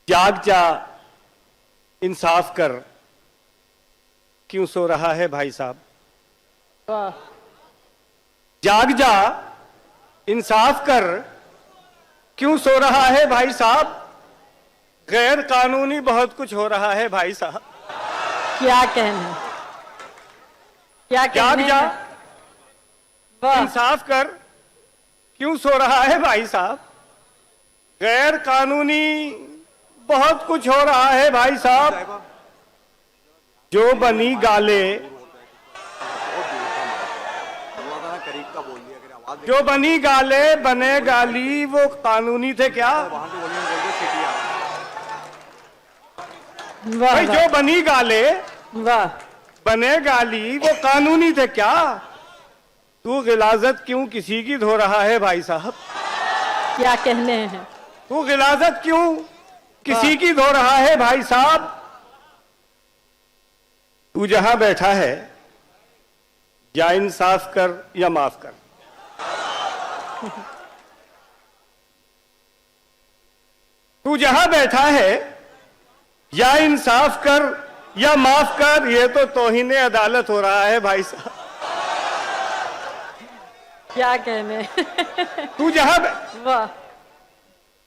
जाग जा, इंसाफ कर, क्यों सो रहा है भाई साहब। वाह, जाग जा, इंसाफ कर, क्यों सो रहा है भाई साहब। गैर कानूनी बहुत कुछ हो रहा है भाई साहब। क्या कहने, क्या जाग कहने जा, हैं? वाह, इंसाफ कर, क्यों सो रहा है भाई साहब। गैर कानूनी बहुत कुछ हो रहा है भाई साहब। जो बनी गाले, जो बनी गाले बने गाली, वो कानूनी थे क्या। वाह, भाई जो बनी गाले वाह, बने गाली, वो कानूनी थे क्या। तू गिलाजत क्यों किसी की धो रहा है भाई साहब। क्या कहने हैं। तू गिलाजत क्यों किसी की धो रहा है भाई साहब। तू जहां बैठा है, या इंसाफ कर या माफ कर। तू जहां बैठा है, या इंसाफ कर या माफ कर। ये तो तौहीने अदालत हो रहा है भाई साहब। क्या कहने। तू वाह,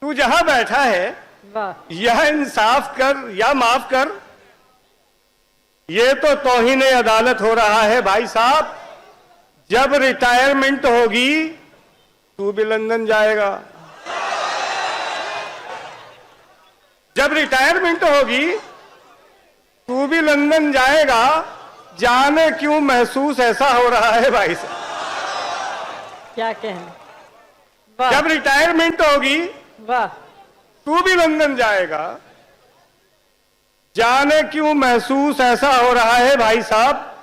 तू जहां बैठा है, वाह, या इंसाफ कर या माफ कर। ये तो तौहीने अदालत हो रहा है भाई साहब। जब रिटायरमेंट होगी, तू भी लंदन जाएगा। जब रिटायरमेंट होगी, तू भी लंदन जाएगा। जाने क्यों महसूस ऐसा हो रहा है भाई साहब। क्या कहने। वाह, जब रिटायरमेंट होगी, वाह, तू भी लंदन जाएगा। जाने क्यों महसूस ऐसा हो रहा है भाई साहब।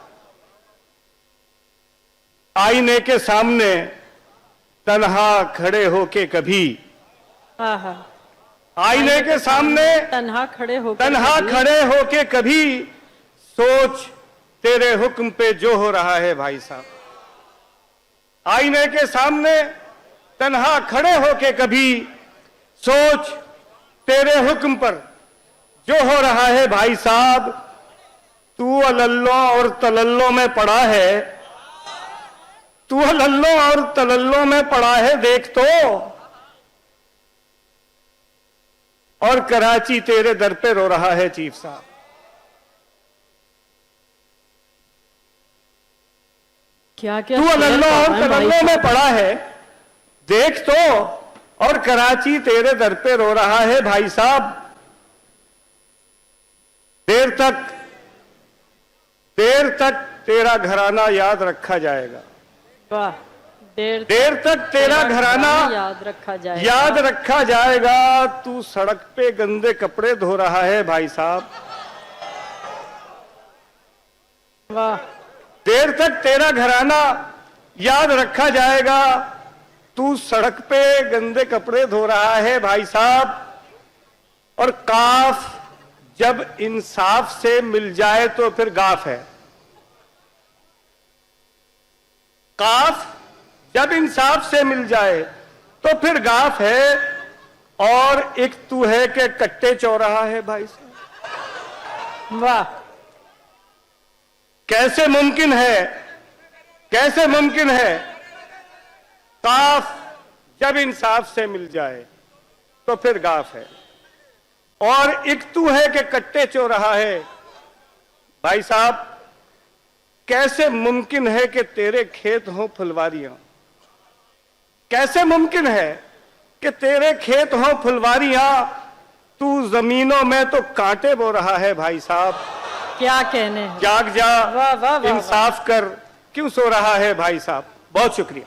आईने के सामने तन्हा खड़े होके कभी, हाँ, हाँ, आईने के सामने तन्हा खड़े हो, तन्हा खड़े होके कभी, सोच तेरे हुक्म पे जो हो रहा है भाई साहब। आईने के सामने तन्हा खड़े होके कभी, सोच तेरे हुक्म पर जो हो रहा है भाई साहब। तू अल्लो और तलल्लो में पड़ा है, तू अल्लो और तलल्लो में पड़ा है देख तो। और कराची तेरे दर पे रो रहा है चीफ साहब। क्या क्या तू अल्लो और तलल्लो में पड़ा है देख तो। और कराची तेरे दर पे रो रहा है भाई साहब। देर तक तेरा घराना याद रखा जाएगा। वाह, देर तक तेरा घराना याद रखा जाए, याद रखा जाएगा। तू सड़क पे गंदे कपड़े धो रहा है भाई साहब। वाह, देर तक तेरा घराना याद रखा जाएगा। तू सड़क पे गंदे कपड़े धो रहा है भाई साहब। और काफ जब इंसाफ से मिल जाए तो फिर गाफ है। काफ जब इंसाफ से मिल जाए तो फिर गाफ है। और एक तू है कि कट्टे चौराहा है भाई साहब। वाह, कैसे मुमकिन है, कैसे मुमकिन है। काफ जब इंसाफ से मिल जाए तो फिर गाफ है। और एक तू है कि कट्टे चौराहा है भाई साहब। कैसे मुमकिन है कि तेरे खेत हों फुलवारियां। कैसे मुमकिन है कि तेरे खेत हों फुलवारियां। तू जमीनों में तो कांटे बो रहा है भाई साहब। क्या कहने हैं। जाग जा, वाह, वाह, वाह, इंसाफ कर, क्यों सो रहा है भाई साहब। बहुत शुक्रिया।